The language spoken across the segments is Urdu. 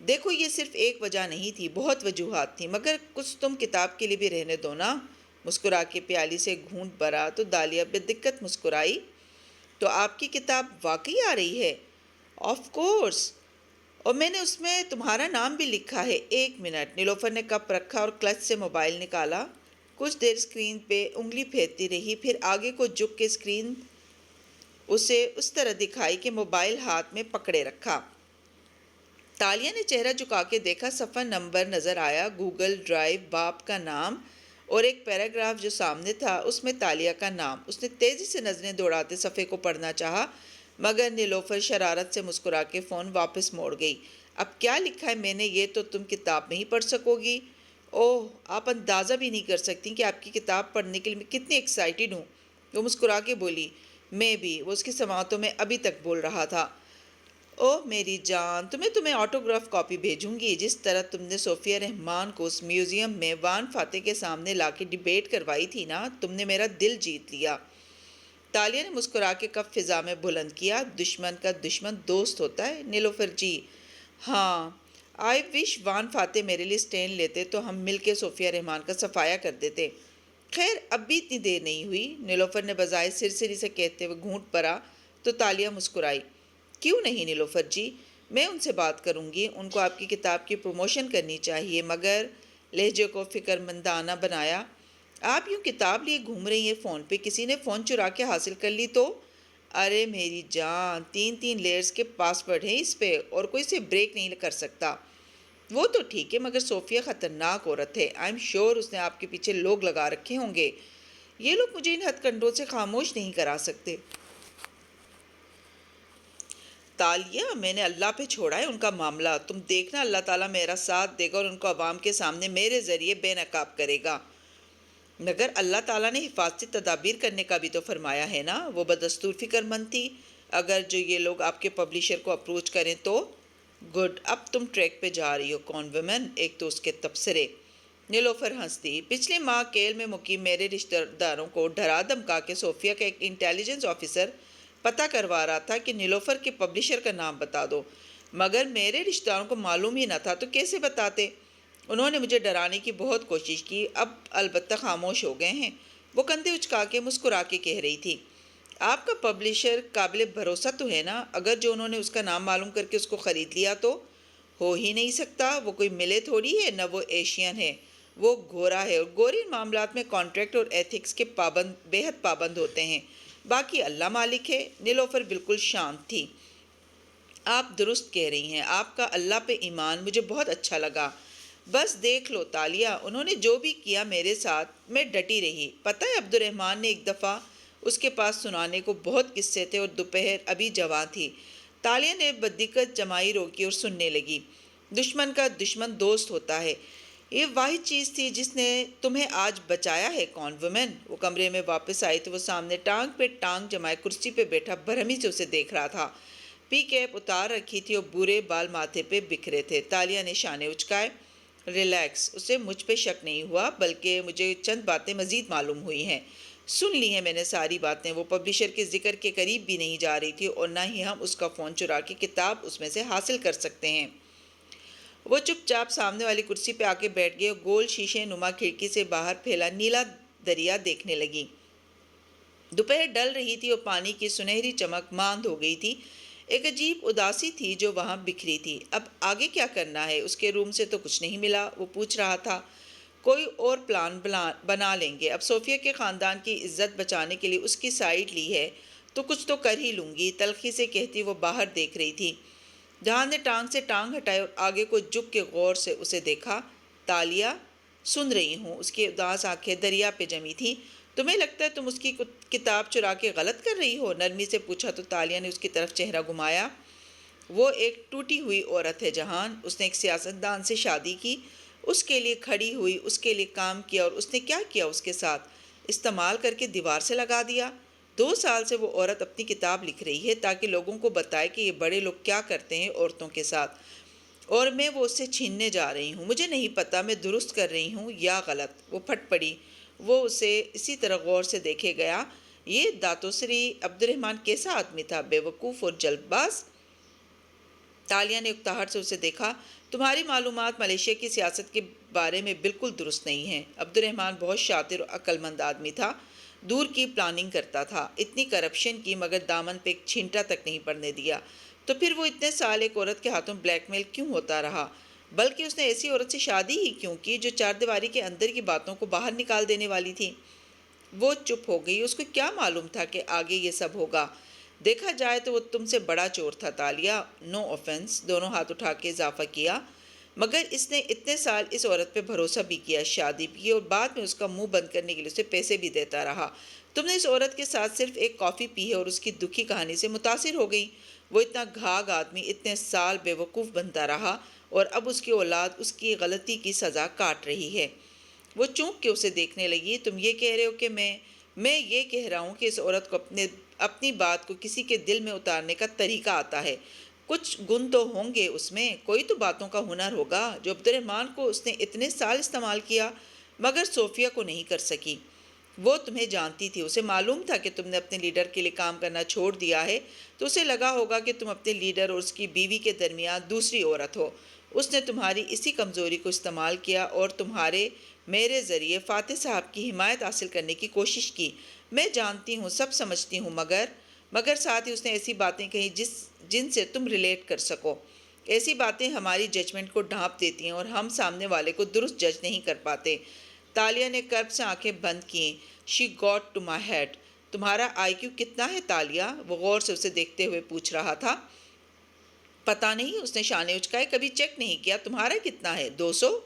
دیکھو یہ صرف ایک وجہ نہیں تھی، بہت وجوہات تھیں، مگر کچھ تم کتاب کے لیے بھی رہنے دو نا۔ مسکرا کے پیالی سے گھونٹ بھرا تو دالیہ بے دقت مسکرائی۔ تو آپ کی کتاب واقعی آ رہی ہے؟ آف کورس، اور میں نے اس میں تمہارا نام بھی لکھا ہے۔ ایک منٹ، نیلوفر نے کپ رکھا اور کلچ سے موبائل نکالا۔ کچھ دیر اسکرین پہ انگلی پھیرتی رہی، پھر آگے کو جھک کے اسکرین اسے اس طرح دکھائی کہ موبائل ہاتھ میں پکڑے رکھا۔ تالیہ نے چہرہ جھکا کے دیکھا، صفحہ نمبر نظر آیا، گوگل ڈرائیو، باپ کا نام اور ایک پیراگراف جو سامنے تھا اس میں تالیہ کا نام۔ اس نے تیزی سے نظریں دوڑاتے صفحے کو پڑھنا چاہا، مگر نیلوفر شرارت سے مسکرا کے فون واپس موڑ گئی۔ اب کیا لکھا ہے میں نے یہ تو تم کتاب میں ہی پڑھ سکو گی۔ اوہ، آپ اندازہ بھی نہیں کر سکتی کہ آپ کی کتاب پڑھنے کے لیے میں کتنی ایکسائٹڈ ہوں۔ وہ مسکرا کے بولی، میں بھی۔ وہ اس کی سماعتوں میں ابھی تک بول رہا تھا۔ اوہ میری جان، تمہیں آٹوگراف کاپی بھیجوں گی، جس طرح تم نے صوفیہ رحمان کو اس میوزیم میں وان فاتح کے سامنے لا کے ڈیبیٹ کروائی تھی نا، تم نے میرا دل جیت لیا۔ تالیہ نے مسکرا کے کپ فضا میں بلند کیا۔ دشمن کا دشمن دوست ہوتا ہے نیلوفر جی۔ ہاں، آئی وش وان فاتح میرے لیے سٹینڈ لیتے تو ہم مل کے صوفیہ رحمان کا صفایا کر دیتے۔ خیر اب بھی اتنی دیر نہیں ہوئی، نیلوفر نے بجائے سرسری سے کہتے ہوئے گھونٹ بھرا تو تالیہ مسکرائی۔ کیوں نہیں نیلوفر جی، میں ان سے بات کروں گی، ان کو آپ کی کتاب کی پروموشن کرنی چاہیے، مگر لہجے کو فکر مندانہ بنایا۔ آپ یوں کتاب لیے گھوم رہی ہیں فون پہ، کسی نے فون چرا کے حاصل کر لی تو؟ ارے میری جان، 3 لیئرز کے پاسورڈ ہیں اس پہ اور کوئی اسے بریک نہیں کر سکتا۔ وہ تو ٹھیک ہے، مگر صوفیہ خطرناک عورت ہے، آئی ایم شیور اس نے آپ کے پیچھے لوگ لگا رکھے ہوں گے۔ یہ لوگ مجھے ان ہتھ کنڈوں سے خاموش نہیں کرا سکتے۔ تالیہ، میں نے اللہ پہ چھوڑا ہے ان کا معاملہ، تم دیکھنا اللہ تعالیٰ میرا ساتھ دے گا اور ان کو عوام کے سامنے میرے ذریعے بے نقاب کرے گا۔ مگر اللہ تعالیٰ نے حفاظتی تدابیر کرنے کا بھی تو فرمایا ہے نا، وہ بدستور فکر مند تھی۔ اگر جو یہ لوگ آپ کے پبلیشر کو اپروچ کریں تو؟ گڈ، اب تم ٹریک پہ جا رہی ہو کون ویمن، ایک تو اس کے تبصرے۔ نیلوفر ہنس دی۔ پچھلے ماہ کیل میں مقیم میرے رشتہ داروں کو ڈرا دھمکا کے صوفیہ کا ایک انٹیلیجنس آفیسر پتہ کروا رہا تھا کہ نیلوفر کے پبلیشر کا نام بتا دو، مگر میرے رشتہ داروں کو معلوم ہی نہ تھا تو کیسے بتاتے؟ انہوں نے مجھے ڈرانے کی بہت کوشش کی، اب البتہ خاموش ہو گئے ہیں۔ وہ کندھے اچکا کے مسکرا کے کہہ رہی تھی، آپ کا پبلیشر قابل بھروسہ تو ہے نا؟ اگر جو انہوں نے اس کا نام معلوم کر کے اس کو خرید لیا تو؟ ہو ہی نہیں سکتا، وہ کوئی ملے تھوڑی ہے، نہ وہ ایشین ہے، وہ گورا ہے، اور گورے ان معاملات میں کانٹریکٹ اور ایتھکس کے بے حد پابند ہوتے ہیں۔ باقی اللہ مالک ہے۔ نیلوفر بالکل شانت تھی۔ آپ درست کہہ رہی ہیں، آپ کا اللہ پہ ایمان مجھے بہت اچھا لگا۔ بس دیکھ لو تالیہ، انہوں نے جو بھی کیا میرے ساتھ، میں ڈٹی رہی۔ پتہ ہے عبد الرحمن نے ایک دفعہ اس کے پاس سنانے کو بہت قصے تھے اور دوپہر ابھی جواں تھی۔ تالیہ نے بدقت جمائی روکی اور سننے لگی۔ دشمن کا دشمن دوست ہوتا ہے، یہ واحد چیز تھی جس نے تمہیں آج بچایا ہے کون وومن۔ وہ کمرے میں واپس آئی تو وہ سامنے ٹانگ پہ ٹانگ جمائے کرسی پہ بیٹھا برہمی سے اسے دیکھ رہا تھا۔ پی کیپ اتار رکھی تھی اور برے بال ماتھے پہ بکھرے تھے۔ تالیہ نے شانے اچکائے۔ ریلیکس، اسے مجھ پہ شک نہیں ہوا، بلکہ مجھے چند باتیں مزید معلوم ہوئی ہیں۔ سن لی ہیں میں نے ساری باتیں۔ وہ پبلیشر کے ذکر کے قریب بھی نہیں جا رہی تھی اور نہ ہی ہم اس کا فون چرا کے کتاب اس میں سے حاصل کر سکتے ہیں۔ وہ چپ چاپ سامنے والی کرسی پہ آ کے بیٹھ گئی اور گول شیشے نما کھڑکی سے باہر پھیلا نیلا دریا دیکھنے لگی۔ دوپہر ڈل رہی تھی اور پانی کی سنہری چمک ماند ہو گئی تھی۔ ایک عجیب اداسی تھی جو وہاں بکھری تھی۔ اب آگے کیا کرنا ہے؟ اس کے روم سے تو کچھ نہیں ملا، وہ پوچھ رہا تھا۔ کوئی اور پلان بنا لیں گے۔ اب صوفیہ کے خاندان کی عزت بچانے کے لیے اس کی سائیڈ لی ہے تو کچھ تو کر ہی لوں گی، تلخی سے کہتی وہ باہر دیکھ رہی تھی۔ جہان نے ٹانگ سے ٹانگ ہٹائی اور آگے کو جھک کے غور سے اسے دیکھا۔ تالیہ، سن رہی ہوں۔ اس کی اداس آنکھیں دریا پہ جمی تھیں۔ تمہیں لگتا ہے تم اس کی کتاب چرا کے غلط کر رہی ہو؟ نرمی سے پوچھا تو تالیہ نے اس کی طرف چہرہ گھمایا۔ وہ ایک ٹوٹی ہوئی عورت ہے جہان، اس نے ایک سیاستدان سے شادی کی، اس کے لیے کھڑی ہوئی، اس کے لیے کام کیا، اور اس نے کیا کیا اس کے ساتھ؟ استعمال کر کے دیوار سے لگا دیا۔ 2 سال سے وہ عورت اپنی کتاب لکھ رہی ہے تاکہ لوگوں کو بتائے کہ یہ بڑے لوگ کیا کرتے ہیں عورتوں کے ساتھ، اور میں وہ اس سے چھیننے جا رہی ہوں۔ مجھے نہیں پتا میں درست کر رہی ہوں یا غلط۔ وہ پھٹ پڑی۔ وہ اسے اسی طرح غور سے دیکھے گیا۔ یہ داتوسری عبد الرحمن کیسا آدمی تھا؟ بے وقوف اور جلد باز؟ تالیہ نے اکتاہٹ سے اسے دیکھا۔ تمہاری معلومات ملیشیا کی سیاست کے بارے میں بالکل درست نہیں ہیں۔ عبد الرحمن بہت شاطر اور عقل مند آدمی تھا، دور کی پلاننگ کرتا تھا، اتنی کرپشن کی مگر دامن پہ ایک چھینٹا تک نہیں پڑنے دیا۔ تو پھر وہ اتنے سال ایک عورت کے ہاتھوں بلیک میل کیوں ہوتا رہا؟ بلکہ اس نے ایسی عورت سے شادی ہی کیوں کی جو چار دیواری کے اندر کی باتوں کو باہر نکال دینے والی تھی؟ وہ چپ ہو گئی۔ اس کو کیا معلوم تھا کہ آگے یہ سب ہوگا؟ دیکھا جائے تو وہ تم سے بڑا چور تھا تالیہ، نو آفینس، دونوں ہاتھ اٹھا کے اضافہ کیا۔ مگر اس نے اتنے سال اس عورت پہ بھروسہ بھی کیا، شادی بھی کی اور بعد میں اس کا منہ بند کرنے کے لیے اسے پیسے بھی دیتا رہا۔ تم نے اس عورت کے ساتھ صرف ایک کافی پی ہے اور اس کی دکھی کہانی سے متاثر ہو گئی۔ وہ اتنا گھاگ آدمی اتنے سال بے وقوف بنتا رہا اور اب اس کی اولاد اس کی غلطی کی سزا کاٹ رہی ہے۔ وہ چونک کے اسے دیکھنے لگی۔ تم یہ کہہ رہے ہو کہ میں یہ کہہ رہا ہوں کہ اس عورت کو اپنی بات کو کسی کے دل میں اتارنے کا طریقہ آتا ہے۔ کچھ گن تو ہوں گے اس میں، کوئی تو باتوں کا ہنر ہوگا جو عبد الرحمن کو اس نے اتنے سال استعمال کیا مگر صوفیہ کو نہیں کر سکی۔ وہ تمہیں جانتی تھی، اسے معلوم تھا کہ تم نے اپنے لیڈر کے لیے کام کرنا چھوڑ دیا ہے، تو اسے لگا ہوگا کہ تم اپنے لیڈر اور اس کی بیوی کے درمیان دوسری عورت ہو۔ اس نے تمہاری اسی کمزوری کو استعمال کیا اور میرے ذریعے فاتح صاحب کی حمایت حاصل کرنے کی کوشش کی۔ میں جانتی ہوں، سب سمجھتی ہوں، مگر ساتھ ہی اس نے ایسی باتیں کہیں جن سے تم ریلیٹ کر سکو۔ ایسی باتیں ہماری ججمنٹ کو ڈھانپ دیتی ہیں اور ہم سامنے والے کو درست جج نہیں کر پاتے۔ تالیہ نے کرب سے آنکھیں بند کیں۔ She got to my head. تمہارا آئی کیو کتنا ہے تالیہ؟ وہ غور سے اسے دیکھتے ہوئے پوچھ رہا تھا۔ پتہ نہیں، اس نے شانے اچکائے، کبھی چیک نہیں کیا۔ تمہارا کتنا ہے؟ 200؟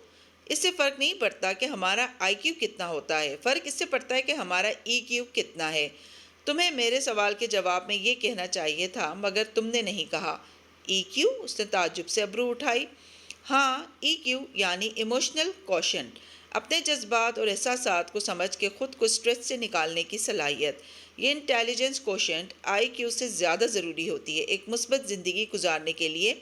اس سے فرق نہیں پڑتا کہ ہمارا آئی کیو کتنا ہوتا ہے، فرق اس سے پڑتا ہے کہ ہمارا ای کیو کتنا ہے۔ تمہیں میرے سوال کے جواب میں یہ کہنا چاہیے تھا مگر تم نے نہیں کہا۔ ای کیو؟ اس نے تعجب سے ابرو اٹھائی۔ ہاں، ای کیو یعنی ایموشنل کوشنٹ، اپنے جذبات اور احساسات کو سمجھ کے خود کو سٹریس سے نکالنے کی صلاحیت۔ یہ انٹیلیجنس کوشنٹ آئی کیو سے زیادہ ضروری ہوتی ہے ایک مثبت زندگی گزارنے کے لیے۔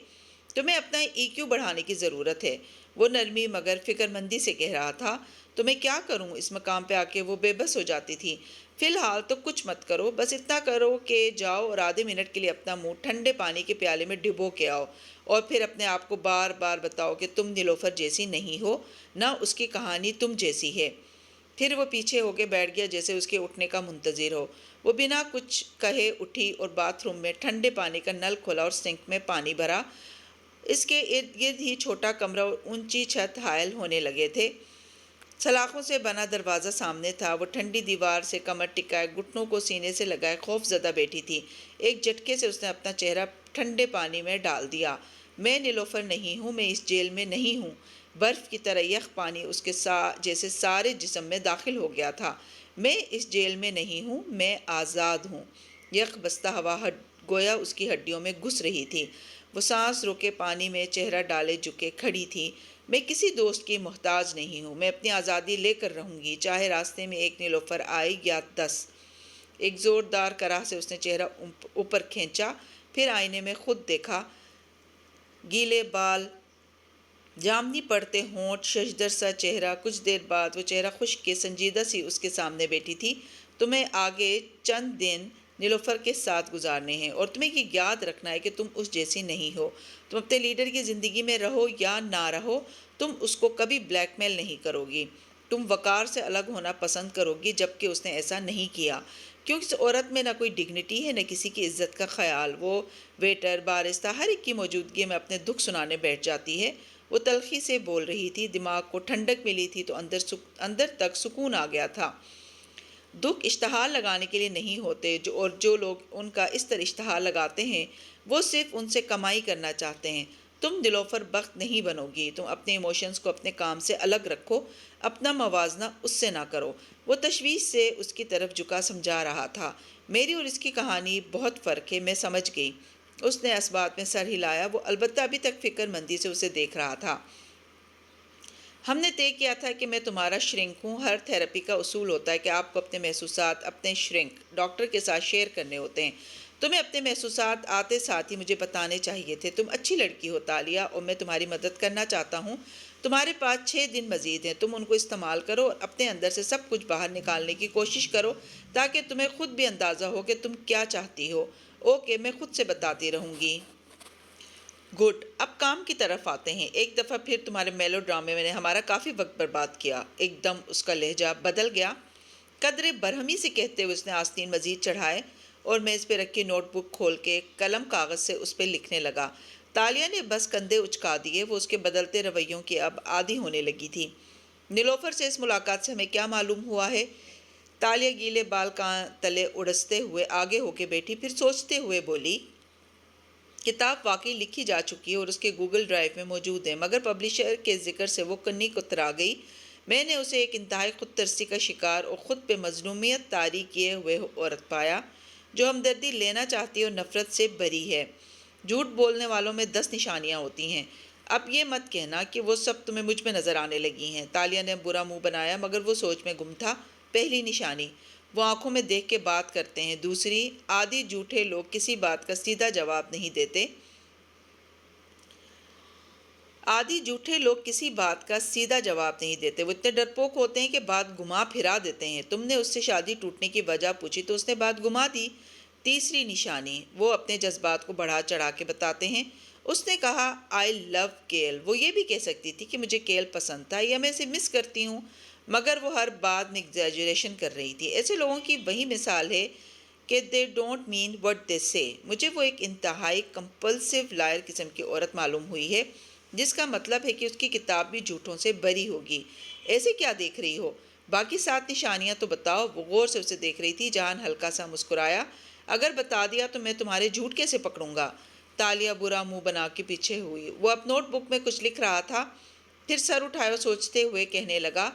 تمہیں اپنا ای کیو بڑھانے کی ضرورت ہے، وہ نرمی مگر فکر مندی سے کہہ رہا تھا۔ تو میں کیا کروں؟ اس مقام پہ آ کے وہ بے بس ہو جاتی تھی۔ فی الحال تو کچھ مت کرو، بس اتنا کرو کہ جاؤ اور آدھے منٹ کے لیے اپنا منہ ٹھنڈے پانی کے پیالے میں ڈبو کے آؤ اور پھر اپنے آپ کو بار بار بتاؤ کہ تم نیلوفر جیسی نہیں ہو، نہ اس کی کہانی تم جیسی ہے۔ پھر وہ پیچھے ہو کے بیٹھ گیا جیسے اس کے اٹھنے کا منتظر ہو۔ وہ بنا کچھ کہے اٹھی اور باتھ روم میں ٹھنڈے پانی کا نل کھولا اور سنک میں پانی بھرا۔ اس کے ارد گرد ہی چھوٹا کمرہ اور اونچی چھت حائل ہونے لگے تھے۔ سلاخوں سے بنا دروازہ سامنے تھا۔ وہ ٹھنڈی دیوار سے کمر ٹکائے، گھٹنوں کو سینے سے لگائے خوف زدہ بیٹھی تھی۔ ایک جھٹکے سے اس نے اپنا چہرہ ٹھنڈے پانی میں ڈال دیا۔ میں نیلوفر نہیں ہوں، میں اس جیل میں نہیں ہوں۔ برف کی طرح یخ پانی اس کے جیسے سارے جسم میں داخل ہو گیا تھا۔ میں اس جیل میں نہیں ہوں، میں آزاد ہوں۔ یخ بستہ ہوا گویا اس کی ہڈیوں میں گھس رہی تھی۔ وہ سانس روکے پانی میں چہرہ ڈالے جھکے کھڑی تھی۔ میں کسی دوست کی محتاج نہیں ہوں، میں اپنی آزادی لے کر رہوں گی، چاہے راستے میں ایک نیلوفر آئے یا 10۔ ایک زوردار کراہ سے اس نے چہرہ اوپر کھینچا، پھر آئینے میں خود دیکھا۔ گیلے بال، جامنی پڑتے ہونٹ، ششدر سا چہرہ۔ کچھ دیر بعد وہ چہرہ خشک کے سنجیدہ سی اس کے سامنے بیٹھی تھی۔ تمہیں آگے چند دن نیلوفر کے ساتھ گزارنے ہیں اور تمہیں یہ یاد رکھنا ہے کہ تم اس جیسی نہیں ہو۔ تم اپنے لیڈر کی زندگی میں رہو یا نہ رہو، تم اس کو کبھی بلیک میل نہیں کرو گی۔ تم وقار سے الگ ہونا پسند کرو گی جبکہ اس نے ایسا نہیں کیا، کیونکہ اس عورت میں نہ کوئی ڈگنیٹی ہے نہ کسی کی عزت کا خیال۔ وہ ویٹر، بارسٹہ، ہر ایک کی موجودگی میں اپنے دکھ سنانے بیٹھ جاتی ہے۔ وہ تلخی سے بول رہی تھی، دماغ کو ٹھنڈک ملی تھی تو اندر تک سکون آ گیا تھا۔ دکھ اشتہار لگانے کے لیے نہیں ہوتے، اور جو لوگ ان کا اس طرح اشتہار لگاتے ہیں وہ صرف ان سے کمائی کرنا چاہتے ہیں۔ تم نیلوفر بخت نہیں بنو گی۔ تم اپنے ایموشنز کو اپنے کام سے الگ رکھو، اپنا موازنہ اس سے نہ کرو۔ وہ تشویش سے اس کی طرف جھکا سمجھا رہا تھا۔ میری اور اس کی کہانی بہت فرق ہے، میں سمجھ گئی۔ اس نے اس بات میں سر ہلایا۔ وہ البتہ ابھی تک فکر مندی سے اسے دیکھ رہا تھا۔ ہم نے طے کیا تھا کہ میں تمہارا شرنک ہوں۔ ہر تھراپی کا اصول ہوتا ہے کہ آپ کو اپنے محسوسات اپنے شرنک ڈاکٹر کے ساتھ شیئر کرنے ہوتے ہیں۔ تمہیں اپنے محسوسات آتے ساتھ ہی مجھے بتانے چاہیے تھے۔ تم اچھی لڑکی ہو تالیہ، اور میں تمہاری مدد کرنا چاہتا ہوں۔ تمہارے پاس 6 دن مزید ہیں، تم ان کو استعمال کرو اور اپنے اندر سے سب کچھ باہر نکالنے کی کوشش کرو تاکہ تمہیں خود بھی اندازہ ہو کہ تم کیا چاہتی ہو۔ اوکے، میں خود سے بتاتی رہوں گی۔ گڈ، اب کام کی طرف آتے ہیں۔ ایک دفعہ پھر تمہارے میلو ڈرامے میں نے ہمارا کافی وقت برباد کیا۔ ایک دم اس کا لہجہ بدل گیا۔ قدرے برہمی سے کہتے ہوئے اس نے آستین مزید چڑھائے اور میز پہ رکھی نوٹ بک کھول کے قلم کاغذ سے اس پہ لکھنے لگا۔ تالیہ نے بس کندھے اچکا دیے، وہ اس کے بدلتے رویوں کی اب عادی ہونے لگی تھی۔ نیلوفر سے اس ملاقات سے ہمیں کیا معلوم ہوا ہے؟ تالیہ گیلے بال کان تلے اڑستے ہوئے آگے ہو کے بیٹھی، پھر سوچتے ہوئے بولی، کتاب واقعی لکھی جا چکی ہے اور اس کے گوگل ڈرائیو میں موجود ہے، مگر پبلشر کے ذکر سے وہ کنی کترا گئی۔ میں نے اسے ایک انتہائی خود ترسی کا شکار اور خود پہ مظلومیت طاری کیے ہوئے عورت پایا، جو ہمدردی لینا چاہتی ہے اور نفرت سے بری ہے۔ جھوٹ بولنے والوں میں 10 نشانیاں ہوتی ہیں۔ اب یہ مت کہنا کہ وہ سب تمہیں مجھ میں نظر آنے لگی ہیں۔ تالیہ نے برا منہ بنایا، مگر وہ سوچ میں گم تھا۔ پہلی نشانی، وہ آنکھوں میں دیکھ کے بات کرتے ہیں۔ دوسری، عادی جھوٹے لوگ کسی بات کا سیدھا جواب نہیں دیتے۔ وہ اتنے ڈرپوک ہوتے ہیں کہ بات گھما پھرا دیتے ہیں۔ تم نے اس سے شادی ٹوٹنے کی وجہ پوچھی تو اس نے بات گھما دی۔ تیسری نشانی، وہ اپنے جذبات کو بڑھا چڑھا کے بتاتے ہیں۔ اس نے کہا آئی لو کیل، وہ یہ بھی کہہ سکتی تھی کہ مجھے کیل پسند تھا یا میں اسے مس کرتی ہوں، مگر وہ ہر بات میں ایگزیجریشن کر رہی تھی۔ ایسے لوگوں کی وہی مثال ہے کہ they don't mean what they say۔ مجھے وہ ایک انتہائی کمپلسیو لائر قسم کی عورت معلوم ہوئی ہے، جس کا مطلب ہے کہ اس کی کتاب بھی جھوٹوں سے بری ہوگی۔ ایسے کیا دیکھ رہی ہو؟ باقی 7 نشانیاں تو بتاؤ۔ وہ غور سے اسے دیکھ رہی تھی۔ جہان ہلکا سا مسکرایا۔ اگر بتا دیا تو میں تمہارے جھوٹ کیسے پکڑوں گا؟ تالیہ برا منہ بنا کے پیچھے ہوئی۔ وہ اب نوٹ بک میں کچھ لکھ رہا تھا، پھر سر اٹھایا اور سوچتے ہوئے کہنے لگا،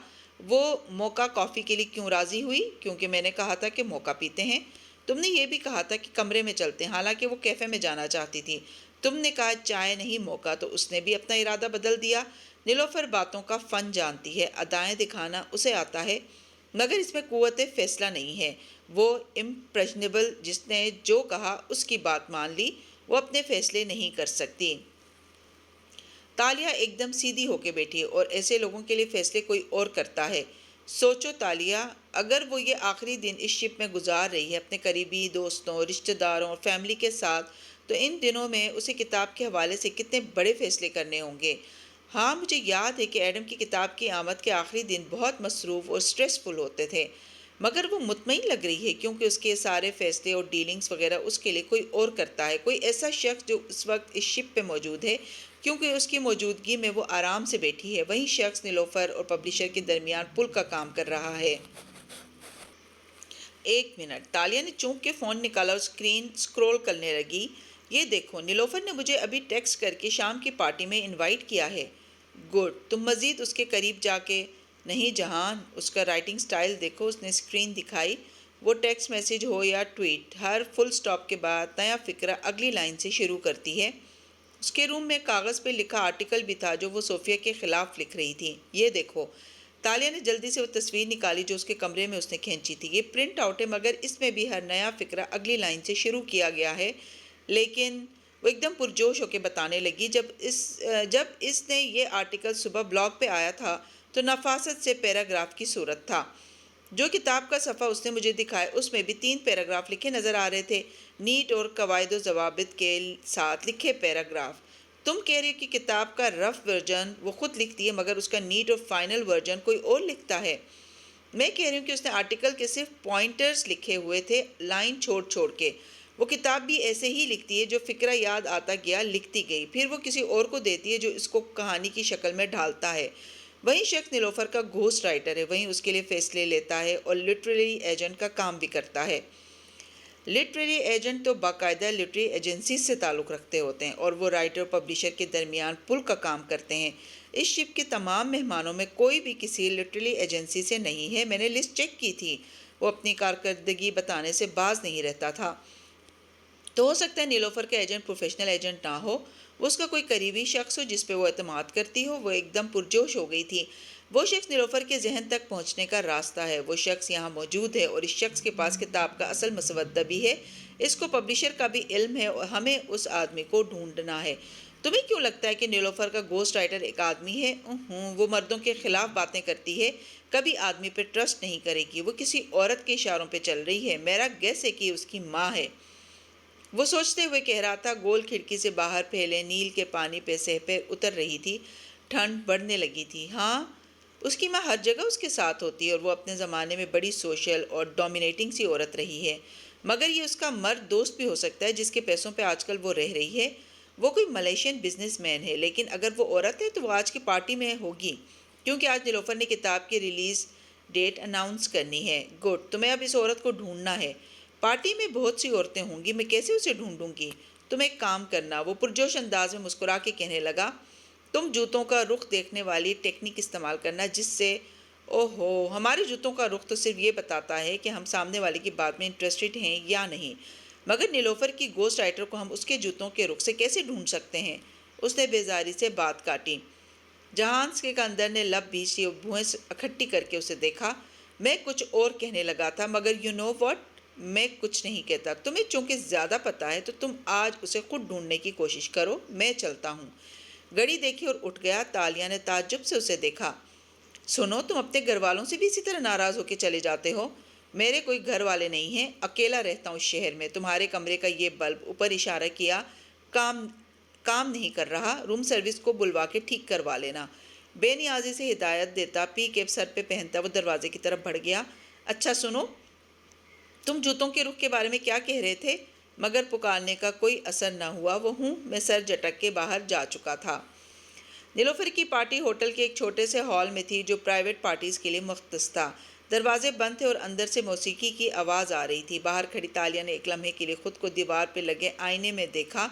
وہ موکا کافی کے لیے کیوں راضی ہوئی؟ کیونکہ میں نے کہا تھا کہ موکا پیتے ہیں۔ تم نے یہ بھی کہا تھا کہ کمرے میں چلتے ہیں، حالانکہ وہ کیفے میں جانا چاہتی تھی۔ تم نے کہا چائے نہیں موکا، تو اس نے بھی اپنا ارادہ بدل دیا۔ نیلوفر باتوں کا فن جانتی ہے، ادائیں دکھانا اسے آتا ہے، مگر اس میں قوت فیصلہ نہیں ہے۔ وہ امپریشنیبل، جس نے جو کہا اس کی بات مان لی، وہ اپنے فیصلے نہیں کر سکتی۔ تالیہ ایک دم سیدھی ہو کے بیٹھی اور ایسے لوگوں کے لیے فیصلے کوئی اور کرتا ہے۔ سوچو تالیہ، اگر وہ یہ آخری دن اس شپ میں گزار رہی ہے اپنے قریبی دوستوں، رشتہ داروں اور فیملی کے ساتھ، تو ان دنوں میں اسے کتاب کے حوالے سے کتنے بڑے فیصلے کرنے ہوں گے۔ ہاں، مجھے یاد ہے کہ ایڈم کی کتاب کی آمد کے آخری دن بہت مصروف اور سٹریسفل ہوتے تھے، مگر وہ مطمئن لگ رہی ہے کیونکہ اس کے سارے فیصلے اور ڈیلنگز وغیرہ اس کے لیے کوئی اور کرتا ہے، کوئی ایسا شخص جو اس وقت اس شپ پہ موجود ہے، کیونکہ اس کی موجودگی میں وہ آرام سے بیٹھی ہے۔ وہی شخص نیلوفر اور پبلشر کے درمیان پل کا کام کر رہا ہے۔ 1 منٹ، تالیہ نے چونک کے فون نکالا اور اسکرین سکرول کرنے لگی۔ یہ دیکھو، نیلوفر نے مجھے ابھی ٹیکسٹ کر کے شام کی پارٹی میں انوائٹ کیا ہے۔ گڈ، تم مزید اس کے قریب جا کے نہیں جہان، اس کا رائٹنگ سٹائل دیکھو۔ اس نے اسکرین دکھائی۔ وہ ٹیکسٹ میسیج ہو یا ٹویٹ، ہر فل سٹاپ کے بعد نیا فقرہ اگلی لائن سے شروع کرتی ہے۔ اس کے روم میں کاغذ پہ لکھا آرٹیکل بھی تھا جو وہ صوفیہ کے خلاف لکھ رہی تھی۔ یہ دیکھو، تالیہ نے جلدی سے وہ تصویر نکالی جو اس کے کمرے میں اس نے کھینچی تھی۔ یہ پرنٹ آؤٹ ہے، مگر اس میں بھی ہر نیا فقرہ اگلی لائن سے شروع کیا گیا ہے۔ لیکن وہ ایک دم پرجوش ہو کے بتانے لگی، جب اس نے یہ آرٹیکل صبح بلاگ پہ آیا تھا تو نفاست سے پیراگراف کی صورت تھا۔ جو کتاب کا صفحہ اس نے مجھے دکھایا اس میں بھی 3 پیراگراف لکھے نظر آ رہے تھے، نیٹ اور قواعد و ضوابط کے ساتھ لکھے پیراگراف۔ تم کہہ رہے ہو کہ کتاب کا رف ورژن وہ خود لکھتی ہے، مگر اس کا نیٹ اور فائنل ورژن کوئی اور لکھتا ہے۔ میں کہہ رہی ہوں کہ اس نے آرٹیکل کے صرف پوائنٹرز لکھے ہوئے تھے، لائن چھوڑ چھوڑ کے۔ وہ کتاب بھی ایسے ہی لکھتی ہے، جو فقرہ یاد آتا گیا لکھتی گئی، پھر وہ کسی اور کو دیتی ہے جو اس کو کہانی کی شکل میں ڈھالتا ہے۔ وہی شخص نیلوفر کا گھوسٹ رائٹر ہے، وہیں اس کے لیے فیصلے لیتا ہے اور لٹریری ایجنٹ کا کام بھی کرتا ہے۔ لٹریری ایجنٹ تو باقاعدہ لٹریری ایجنسیز سے تعلق رکھتے ہوتے ہیں اور وہ رائٹر اور پبلشر کے درمیان پل کا کام کرتے ہیں۔ اس شپ کے تمام مہمانوں میں کوئی بھی کسی لٹریری ایجنسی سے نہیں ہے، میں نے لسٹ چیک کی تھی۔ وہ اپنی کارکردگی بتانے سے باز نہیں رہتا تھا۔ تو ہو سکتا ہے نیلوفر کا ایجنٹ پروفیشنل ایجنٹ نہ ہو، وہ اس کا کوئی قریبی شخص ہو جس پہ وہ اعتماد کرتی ہو۔ وہ ایک دم پرجوش ہو گئی تھی۔ وہ شخص نیلوفر کے ذہن تک پہنچنے کا راستہ ہے، وہ شخص یہاں موجود ہے اور اس شخص کے پاس کتاب کا اصل مسودہ بھی ہے، اس کو پبلشر کا بھی علم ہے اور ہمیں اس آدمی کو ڈھونڈنا ہے۔ تمہیں کیوں لگتا ہے کہ نیلوفر کا گھوسٹ رائٹر ایک آدمی ہے؟ وہ مردوں کے خلاف باتیں کرتی ہے، کبھی آدمی پہ ٹرسٹ نہیں کرے گی، وہ کسی عورت کے اشاروں پہ چل رہی ہے۔ میرا گیس ہے کہ اس کی ماں ہے۔ وہ سوچتے ہوئے کہہ رہا تھا۔ گول کھڑکی سے باہر پھیلے نیل کے پانی پہ سہپے اتر رہی تھی، ٹھنڈ بڑھنے لگی تھی۔ ہاں، اس کی ماں ہر جگہ اس کے ساتھ ہوتی ہے اور وہ اپنے زمانے میں بڑی سوشل اور ڈومینیٹنگ سی عورت رہی ہے، مگر یہ اس کا مرد دوست بھی ہو سکتا ہے جس کے پیسوں پہ آج کل وہ رہ رہی ہے۔ وہ کوئی ملیشین بزنس مین ہے، لیکن اگر وہ عورت ہے تو وہ آج کی پارٹی میں ہوگی، کیونکہ آج نیلوفر نے کتاب کی ریلیز ڈیٹ اناؤنس کرنی ہے۔ گڈ، تمہیں اب اس عورت کو ڈھونڈنا ہے۔ پارٹی میں بہت سی عورتیں ہوں گی، میں کیسے اسے ڈھونڈوں گی؟ تم ایک کام کرنا، وہ پرجوش انداز میں مسکرا کے کہنے لگا، تم جوتوں کا رخ دیکھنے والی ٹیکنیک استعمال کرنا، جس سے اوہو، ہمارے جوتوں کا رخ تو صرف یہ بتاتا ہے کہ ہم سامنے والے کی بات میں انٹرسٹڈ ہیں یا نہیں، مگر نیلوفر کی گھوسٹ رائٹر کو ہم اس کے جوتوں کے رخ سے کیسے ڈھونڈ سکتے ہیں؟ اس نے بیزاری سے بات کاٹی۔ جہانس کے اندر نے لب بیچی اور بھویں اکٹھی کر کے اسے دیکھا۔ میں کچھ اور کہنے لگا تھا، مگر یو نو واٹ، میں کچھ نہیں کہتا۔ تمہیں چونکہ زیادہ پتہ ہے تو تم آج اسے خود ڈھونڈنے کی کوشش کرو، میں چلتا ہوں۔ گھڑی دیکھی اور اٹھ گیا۔ تالیہ نے تعجب سے اسے دیکھا۔ سنو، تم اپنے گھر والوں سے بھی اسی طرح ناراض ہو کے چلے جاتے ہو؟ میرے کوئی گھر والے نہیں ہیں، اکیلا رہتا ہوں اس شہر میں۔ تمہارے کمرے کا یہ بلب، اوپر اشارہ کیا، کام نہیں کر رہا، روم سروس کو بلوا کے ٹھیک کروا لینا۔ بے نیازی سے ہدایت دیتا، پی کیپ سر پہ پہنتا وہ دروازے کی طرف بڑھ گیا۔ اچھا سنو، تم جوتوں کے رخ کے بارے میں کیا کہہ رہے تھے؟ مگر پکارنے کا کوئی اثر نہ ہوا۔ وہ ہوں میں سر جھٹک کے باہر جا چکا تھا۔ نیلوفر کی پارٹی ہوٹل کے ایک چھوٹے سے ہال میں تھی جو پرائیویٹ پارٹیز کے لیے مختص تھا۔ دروازے بند تھے اور اندر سے موسیقی کی آواز آ رہی تھی۔ باہر کھڑی تالیہ نے ایک لمحے کے لیے خود کو دیوار پہ لگے آئینے میں دیکھا۔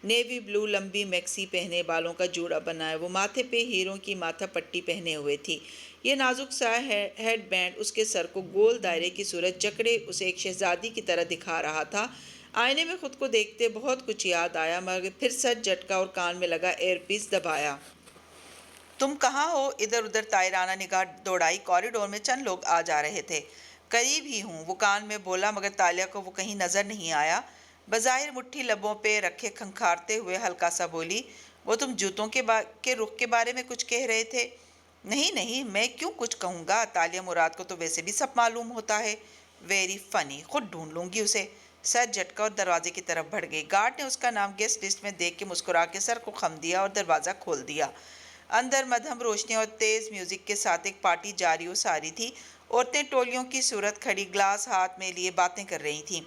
نیوی بلو لمبی میکسی پہنے، بالوں کا جوڑا بنائے، وہ ماتھے پہ ہیروں کی ماتھا پٹی پہنے ہوئے تھی۔ یہ نازک سا ہیڈ بینڈ اس کے سر کو گول دائرے کی صورت جکڑے اسے ایک شہزادی کی طرح دکھا رہا تھا۔ آئینے میں خود کو دیکھتے بہت کچھ یاد آیا، مگر پھر سر جھٹکا اور کان میں لگا ایئر پیس دبایا۔ تم کہاں ہو؟ ادھر ادھر تائرانہ نگاہ دوڑائی۔ کوریڈور میں چند لوگ آ جا رہے تھے۔ قریب ہی ہوں، وہ کان میں بولا، مگر تالیہ کو وہ کہیں نظر نہیں آیا۔ بظاہر مٹھی لبوں پہ رکھے کھنکھارتے ہوئے ہلکا سا بولی، وہ تم جوتوں کے رخ کے بارے میں کچھ کہہ رہے تھے؟ نہیں نہیں، میں کیوں کچھ کہوں گا؟ تالیہ مراد کو تو ویسے بھی سب معلوم ہوتا ہے۔ ویری فنی، خود ڈھونڈ لوں گی اسے۔ سر جھٹکا اور دروازے کی طرف بڑھ گئی۔ گارڈ نے اس کا نام گیسٹ لسٹ میں دیکھ کے مسکرا کے سر کو خم دیا اور دروازہ کھول دیا۔ اندر مدھم روشنی اور تیز میوزک کے ساتھ ایک پارٹی جاری و ساری تھی۔ عورتیں ٹولیوں کی صورت کھڑی گلاس ہاتھ میں لیے باتیں کر رہی تھیں۔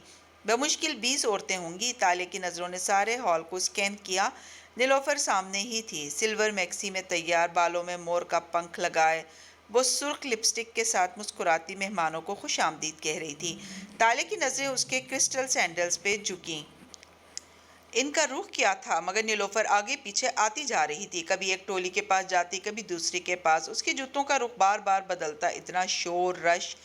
بمشکل 20 عورتیں ہوں گی۔ تالیہ کی نظروں نے سارے ہال کو اسکین کیا۔ نیلوفر سامنے ہی تھی، سلور میکسی میں تیار، بالوں میں مور کا پنکھ لگائے، وہ سرخ لپسٹک کے ساتھ مسکراتی مہمانوں کو خوش آمدید کہہ رہی تھی۔ تالیہ کی نظریں اس کے کرسٹل سینڈلز پہ جھکیں۔ ان کا رخ کیا تھا؟ مگر نیلوفر آگے پیچھے آتی جا رہی تھی، کبھی ایک ٹولی کے پاس جاتی، کبھی دوسری کے پاس۔ اس کے جوتوں کا رخ بار بار بدلتا، اتنا شور رش،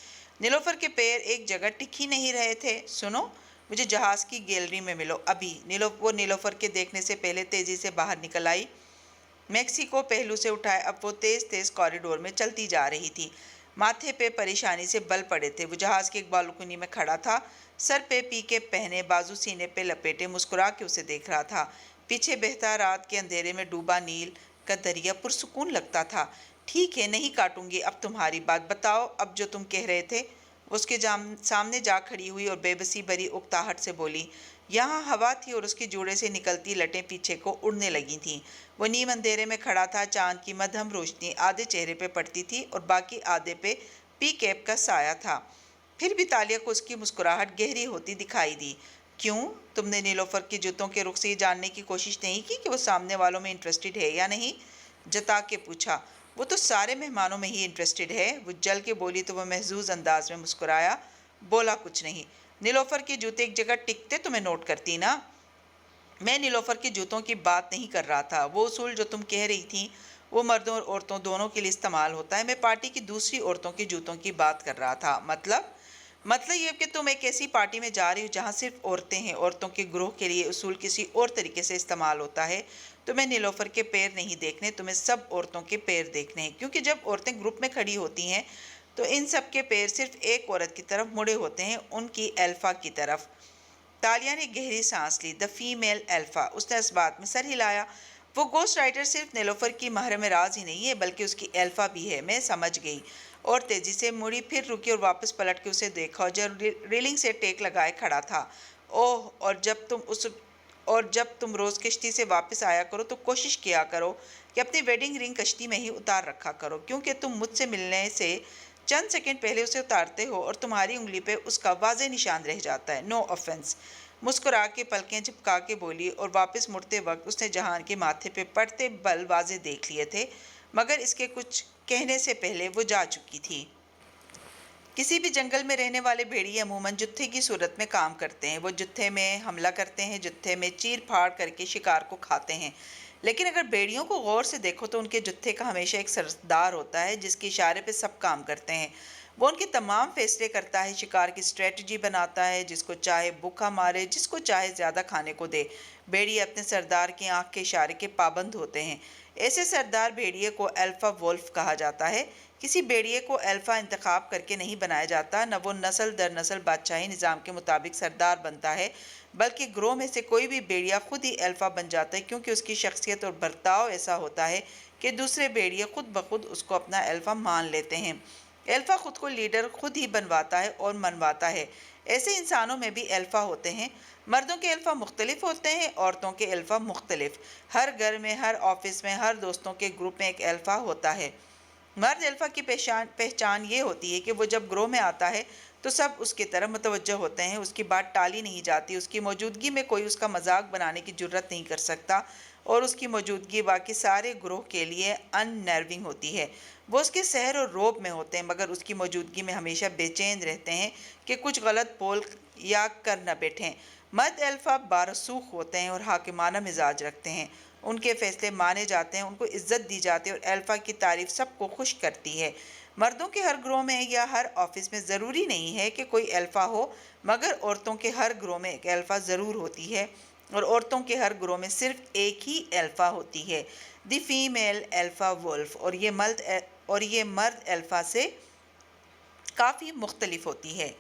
نیلوفر کے پیر ایک جگہ ٹک ہی نہیں رہے تھے۔ سنو، مجھے جہاز کی گیلری میں ملو، ابھی۔ وہ نیلوفر کے دیکھنے سے پہلے تیزی سے باہر نکل آئی، میکسی کو پہلو سے اٹھائے۔ اب وہ تیز تیز کوریڈور میں چلتی جا رہی تھی، ماتھے پہ پریشانی سے بل پڑے تھے۔ وہ جہاز کی ایک بالکنی میں کھڑا تھا، سر پہ پی کے پہنے، بازو سینے پہ لپیٹے، مسکرا کے اسے دیکھ رہا تھا۔ پیچھے بہتا رات کے اندھیرے میں ڈوبا نیل کا دریا پرسکون لگتا تھا۔ ٹھیک ہے، نہیں کاٹوں گی اب تمہاری بات، بتاؤ اب جو تم کہہ رہے تھے۔ وہ اس کے سامنے جا کھڑی ہوئی اور بے بسی بھری اکتاہٹ سے بولی۔ یہاں ہوا تھی اور اس کے جوڑے سے نکلتی لٹیں پیچھے کو اڑنے لگی تھیں۔ وہ نیم اندھیرے میں کھڑا تھا، چاند کی مدھم روشنی آدھے چہرے پہ پڑتی تھی اور باقی آدھے پہ پی کیپ کا سایہ تھا۔ پھر بھی تالیہ کو اس کی مسکراہٹ گہری ہوتی دکھائی دی۔ کیوں؟ تم نے نیلوفر کے جوتوں کے رخ سے یہ جاننے کی کوشش نہیں کی کہ وہ سامنے والوں میں انٹرسٹڈ ہے یا نہیں؟ جتا کے پوچھا۔ وہ تو سارے مہمانوں میں ہی انٹرسٹڈ ہے، وہ جل کے بولی تو وہ محظوظ انداز میں مسکرایا، بولا کچھ نہیں۔ نیلوفر کے جوتے ایک جگہ ٹکتے تو میں نوٹ کرتی نا۔ میں نیلوفر کے جوتوں کی بات نہیں کر رہا تھا۔ وہ اصول جو تم کہہ رہی تھیں وہ مردوں اور عورتوں دونوں کے لیے استعمال ہوتا ہے۔ میں پارٹی کی دوسری عورتوں کے جوتوں کی بات کر رہا تھا۔ مطلب یہ کہ تم ایک ایسی پارٹی میں جا رہی ہو جہاں صرف عورتیں ہیں۔ عورتوں کے گروہ کے لیے اصول کسی اور طریقے سے استعمال ہوتا ہے۔ تمہیں نیلوفر کے پیر نہیں دیکھنے، تمہیں سب عورتوں کے پیر دیکھنے ہیں، کیونکہ جب عورتیں گروپ میں کھڑی ہوتی ہیں تو ان سب کے پیر صرف ایک عورت کی طرف مڑے ہوتے ہیں، ان کی الفا کی طرف۔ تالیہ نے گہری سانس لی۔ دی فیمیل الفا۔ اس نے اس بات میں سر ہلایا۔ وہ گھوسٹ رائٹر صرف نیلوفر کی محرم راز ہی نہیں ہے بلکہ اس کی الفا بھی ہے۔ میں سمجھ گئی، اور تیزی سے مڑی، پھر رکی اور واپس پلٹ کے اسے دیکھا جو ریلنگ سے ٹیک لگائے کھڑا تھا۔ اوہ اور جب تم روز کشتی سے واپس آیا کرو تو کوشش کیا کرو کہ اپنی ویڈنگ رنگ کشتی میں ہی اتار رکھا کرو، کیونکہ تم مجھ سے ملنے سے چند سیکنڈ پہلے اسے اتارتے ہو اور تمہاری انگلی پہ اس کا واضح نشان رہ جاتا ہے۔ نو آفنس۔ مسکرا کے پلکیں جھپکا کے بولی، اور واپس مڑتے وقت اس نے جہان کے ماتھے پہ پڑتے بل واضح دیکھ لیے تھے، مگر اس کے کچھ کہنے سے پہلے وہ جا چکی تھی۔ کسی بھی جنگل میں رہنے والے بھیڑیے عموماً جتھے کی صورت میں کام کرتے ہیں۔ وہ جتھے میں حملہ کرتے ہیں، جتھے میں چیر پھاڑ کر کے شکار کو کھاتے ہیں، لیکن اگر بھیڑیوں کو غور سے دیکھو تو ان کے جتھے کا ہمیشہ ایک سردار ہوتا ہے جس کے اشارے پہ سب کام کرتے ہیں۔ وہ ان کے تمام فیصلے کرتا ہے، شکار کی اسٹریٹجی بناتا ہے، جس کو چاہے بھوکا مارے، جس کو چاہے زیادہ کھانے کو دے۔ بھیڑیے اپنے سردار کی آنکھ کے اشارے کے پابند ہوتے ہیں۔ ایسے سردار بھیڑیے کو الفا وولف کہا جاتا ہے۔ کسی بھیڑیے کو الفا انتخاب کر کے نہیں بنایا جاتا، نہ وہ نسل در نسل بادشاہی نظام کے مطابق سردار بنتا ہے، بلکہ گروہ میں سے کوئی بھی بھیڑیا خود ہی الفا بن جاتا ہے، کیونکہ اس کی شخصیت اور برتاؤ ایسا ہوتا ہے کہ دوسرے بھیڑیے خود بخود اس کو اپنا الفا مان لیتے ہیں۔ الفا خود کو لیڈر خود ہی بنواتا ہے اور منواتا ہے۔ ایسے انسانوں میں بھی الفا ہوتے ہیں۔ مردوں کے الفا مختلف ہوتے ہیں، عورتوں کے الفا مختلف۔ ہر گھر میں، ہر آفس میں، ہر دوستوں کے گروپ میں ایک الفا ہوتا ہے۔ مرد الفا کی پہچان یہ ہوتی ہے کہ وہ جب گروہ میں آتا ہے تو سب اس کی طرف متوجہ ہوتے ہیں، اس کی بات ٹالی نہیں جاتی، اس کی موجودگی میں کوئی اس کا مذاق بنانے کی جرات نہیں کر سکتا، اور اس کی موجودگی باقی سارے گروہ کے لیے نرونگ ہوتی ہے۔ وہ اس کے سحر اور روب میں ہوتے ہیں، مگر اس کی موجودگی میں ہمیشہ بے چین رہتے ہیں کہ کچھ غلط بول یا کر نہ بیٹھیں۔ مرد الفا بارسوخ ہوتے ہیں اور حاکمانہ مزاج رکھتے ہیں۔ ان کے فیصلے مانے جاتے ہیں، ان کو عزت دی جاتی ہے، اور الفا کی تعریف سب کو خوش کرتی ہے۔ مردوں کے ہر گروہ میں یا ہر آفس میں ضروری نہیں ہے کہ کوئی الفا ہو، مگر عورتوں کے ہر گروہ میں ایک الفا ضرور ہوتی ہے، اور عورتوں کے ہر گروہ میں صرف ایک ہی الفا ہوتی ہے، دی فیمیل الفا وولف، اور یہ مرد الفا سے کافی مختلف ہوتی ہے۔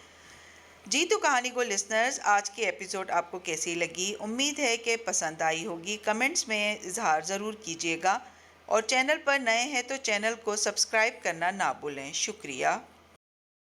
جی تو کہانی گو لسنرز، آج کی ایپیسوڈ آپ کو کیسی لگی؟ امید ہے کہ پسند آئی ہوگی۔ کمنٹس میں اظہار ضرور کیجیے گا، اور چینل پر نئے ہیں تو چینل کو سبسکرائب کرنا نہ بھولیں۔ شکریہ۔